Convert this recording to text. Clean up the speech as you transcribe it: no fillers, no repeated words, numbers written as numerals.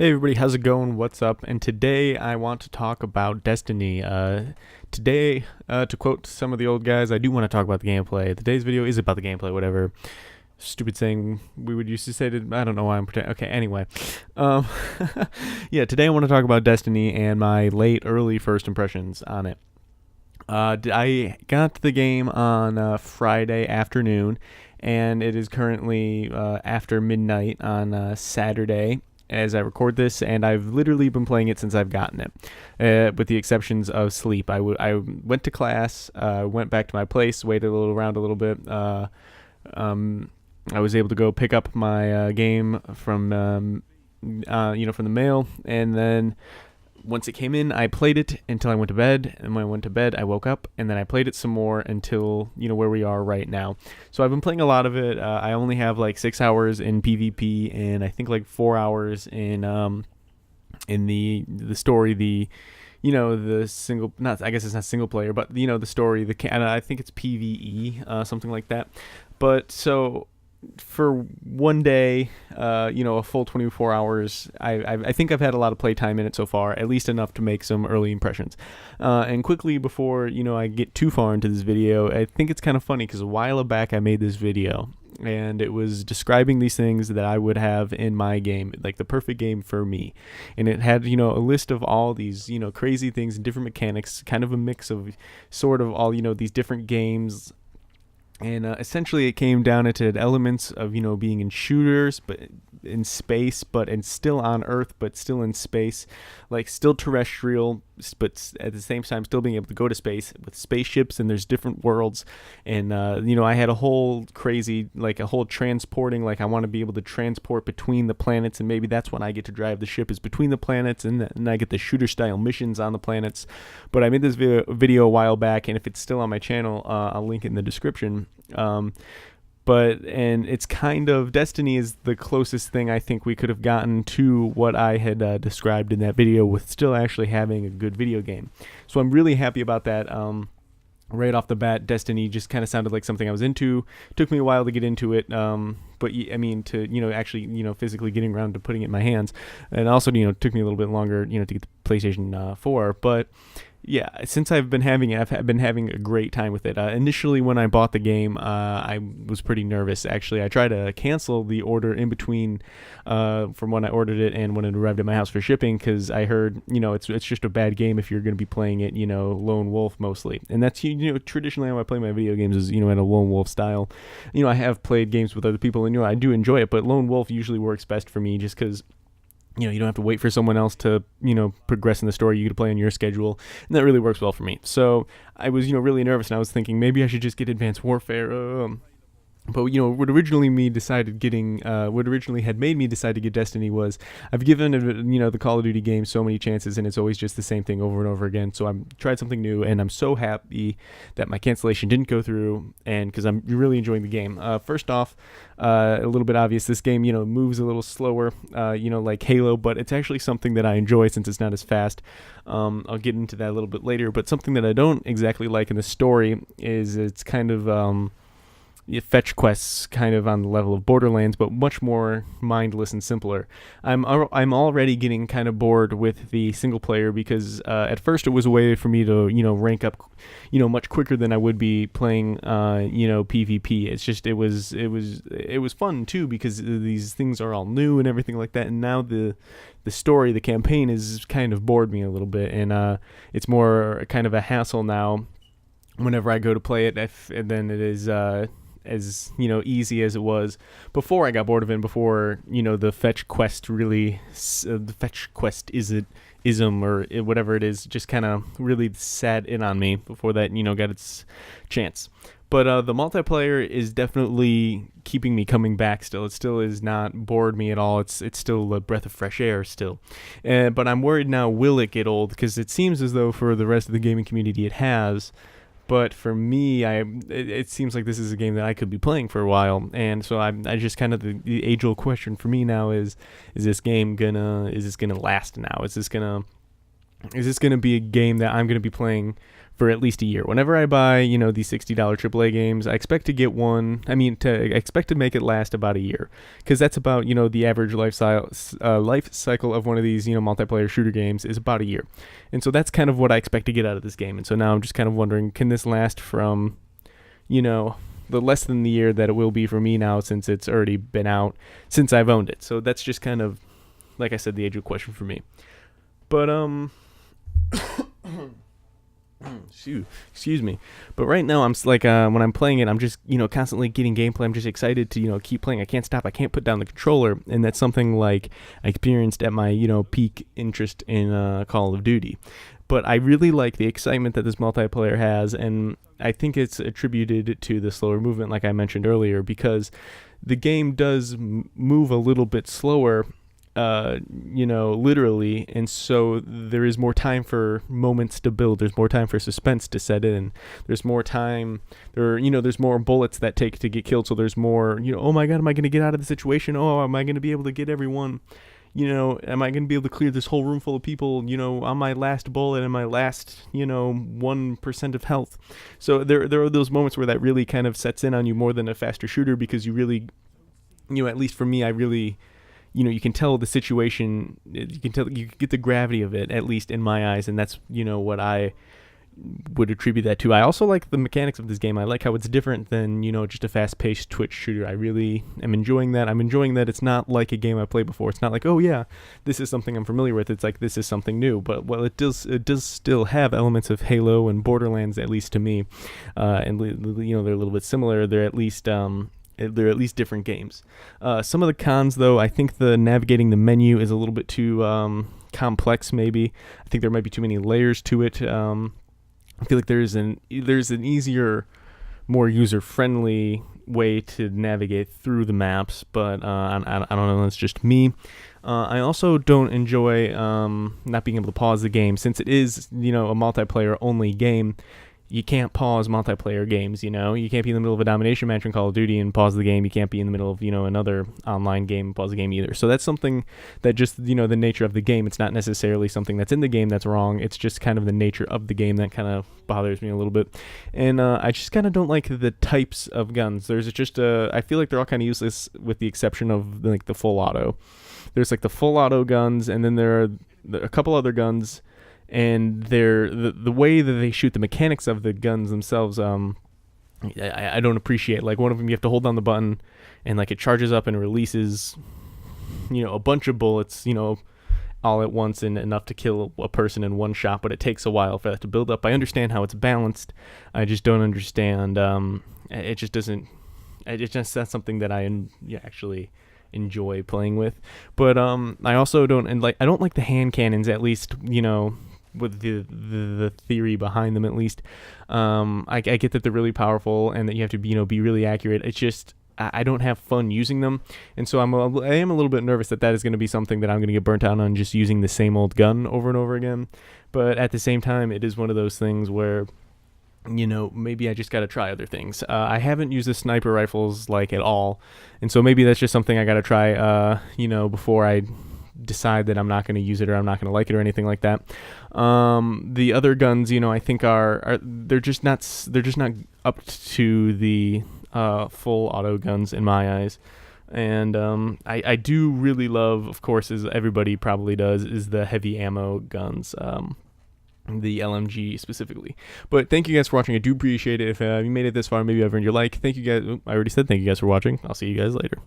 Hey everybody, how's it going? What's up? And today I want to talk about Destiny. To quote some of the old guys, I do want to talk about the gameplay. Today's video is about the gameplay, whatever stupid saying we would used to say to, I don't know why I'm pretending. Okay, anyway. Um, yeah, today I want to talk about Destiny and my early first impressions on it. I got the game on Friday afternoon, and it is currently after midnight on Saturday as I record this, and I've literally been playing it since I've gotten it, with the exceptions of sleep. I went to class, went back to my place, waited around a little bit. I was able to go pick up my game from from the mail, and then once it came in, I played it until I went to bed, and when I went to bed, I woke up, and then I played it some more until, where we are right now. So I've been playing a lot of it. I only have like 6 hours in PvP, and I think like 4 hours in the story, the single, not, I guess it's not single player, but the story, and I think it's PvE, something like that. But so for one day, a full 24 hours, I think I've had a lot of playtime in it so far, at least enough to make some early impressions. And quickly before, I get too far into this video, I think it's kind of funny because a while back I made this video, and it was describing these things that I would have in my game, like the perfect game for me. And it had, a list of all these, crazy things and different mechanics, kind of a mix of sort of all, these different games. And essentially it came down into elements of, being in shooters, but in space, and still on Earth, but still in space, like still terrestrial, but at the same time still being able to go to space with spaceships, and there's different worlds. And, I had a whole crazy, like a whole transporting, like I want to be able to transport between the planets, and maybe that's when I get to drive the ship, is between the planets, and I get the shooter style missions on the planets. But I made this video a while back, and if it's still on my channel, I'll link it in the description. And it's kind of, Destiny is the closest thing I think we could have gotten to what I had described in that video, with still actually having a good video game. So I'm really happy about that. Right off the bat, Destiny just kind of sounded like something I was into. Took me a while to get into it, but I mean, to actually physically getting around to putting it in my hands, and also took me a little bit longer to get the PlayStation 4. But yeah, since I've been having it, I've been having a great time with it. Initially, when I bought the game, I was pretty nervous. Actually, I tried to cancel the order in between from when I ordered it and when it arrived at my house for shipping, because I heard, it's just a bad game if you're going to be playing it, lone wolf mostly. And that's, traditionally how I play my video games is, in a lone wolf style. I have played games with other people, and, I do enjoy it, but lone wolf usually works best for me just because you don't have to wait for someone else to, progress in the story. You get to play on your schedule, and that really works well for me. So I was, really nervous, and I was thinking maybe I should just get Advanced Warfare. But what originally had made me decide to get Destiny was I've given the Call of Duty game so many chances, and it's always just the same thing over and over again. So I've tried something new, and I'm so happy that my cancellation didn't go through, and because I'm really enjoying the game. First off, a little bit obvious, this game moves a little slower, like Halo, but it's actually something that I enjoy since it's not as fast. I'll get into that a little bit later, but something that I don't exactly like in the story is it's kind of fetch quests, kind of on the level of Borderlands, but much more mindless and simpler. I'm already getting kind of bored with the single player, because at first it was a way for me to rank up much quicker than I would be playing PvP. It's just it was fun too, because these things are all new and everything like that. And now the story, the campaign, is kind of bored me a little bit, and it's more kind of a hassle now whenever I go to play it, and then it is as easy as it was before I got bored of it, before the fetch quest really the fetch quest ism or whatever it is just kind of really sat in on me before that got its chance. But the multiplayer is definitely keeping me coming back still. It still is not bored me at all. It's still a breath of fresh air still. But I'm worried now, will it get old? Because it seems as though for the rest of the gaming community it has. But for me, it seems like this is a game that I could be playing for a while, and so I just kind of the age-old question for me now is this game gonna last now? Is this gonna be a game that I'm gonna be playing for at least a year. Whenever I buy, these $60 AAA games, I expect to get one. I expect to make it last about a year, because that's about, the average life cycle of one of these, multiplayer shooter games is about a year. And so that's kind of what I expect to get out of this game. And so now I'm just kind of wondering, can this last from, the less than the year that it will be for me now, since it's already been out since I've owned it. So that's just kind of, like I said, the age-old question for me. But excuse me. But right now, I'm like, when I'm playing it, I'm just, constantly getting gameplay. I'm just excited to, keep playing. I can't stop. I can't put down the controller. And that's something like I experienced at my, peak interest in Call of Duty. But I really like the excitement that this multiplayer has, and I think it's attributed to the slower movement, like I mentioned earlier, because the game does move a little bit slower, literally, and so there is more time for moments to build. There's more time for suspense to set in. There's more time. There's more bullets that take to get killed. So there's more. Oh my God, am I going to get out of the situation? Oh, am I going to be able to get everyone? Am I going to be able to clear this whole room full of people, on my last bullet and my last, 1% of health? So there are those moments where that really kind of sets in on you more than a faster shooter, because you really, at least for me, I really, you can tell the situation, you get the gravity of it, at least in my eyes, and that's, what I would attribute that to. I also like the mechanics of this game. I like how it's different than, just a fast-paced Twitch shooter. I really am enjoying that. I'm enjoying that it's not like a game I played before. It's not like, oh yeah, this is something I'm familiar with. It's like, this is something new. But it does still have elements of Halo and Borderlands, at least to me. And they're a little bit similar. They're at least different games. Some of the cons, though, I think the navigating the menu is a little bit too complex. Maybe I think there might be too many layers to it. I feel like there's an easier, more user-friendly way to navigate through the maps, but I don't know, that's just me. I also don't enjoy not being able to pause the game, since it is, a multiplayer-only game. You can't pause multiplayer games, You can't be in the middle of a domination match in Call of Duty and pause the game. You can't be in the middle of, another online game and pause the game either. So that's something that just, the nature of the game. It's not necessarily something that's in the game that's wrong. It's just kind of the nature of the game that kind of bothers me a little bit. And I just kind of don't like the types of guns. There's just I feel like they're all kind of useless, with the exception of like the full auto. There's like the full auto guns, and then there are a couple other guns, and the way that they shoot, the mechanics of the guns themselves, I don't appreciate. Like, one of them, you have to hold down the button, and like it charges up and releases, a bunch of bullets, all at once, and enough to kill a person in one shot. But it takes a while for that to build up. I understand how it's balanced. I just don't understand. It just doesn't. It's just that's something that I actually enjoy playing with. But I also don't, and like, I don't like the hand cannons, at least, with the theory behind them, at least. I get that they're really powerful and that you have to be really accurate. It's just I don't have fun using them, and so I am a little bit nervous that is going to be something that I'm going to get burnt out on, just using the same old gun over and over again. But at the same time, it is one of those things where, maybe I just got to try other things. I haven't used the sniper rifles like at all, and so maybe that's just something I got to try, before I decide that I'm not going to use it, or I'm not going to like it, or anything like that. The other guns, I think they're just not up to the full auto guns in my eyes. And I do really love, of course, as everybody probably does, is the heavy ammo guns. The LMG specifically. But thank you guys for watching. I do appreciate it. If you made it this far, maybe I've earned your like. Thank you guys. I already said thank you guys for watching. I'll see you guys later.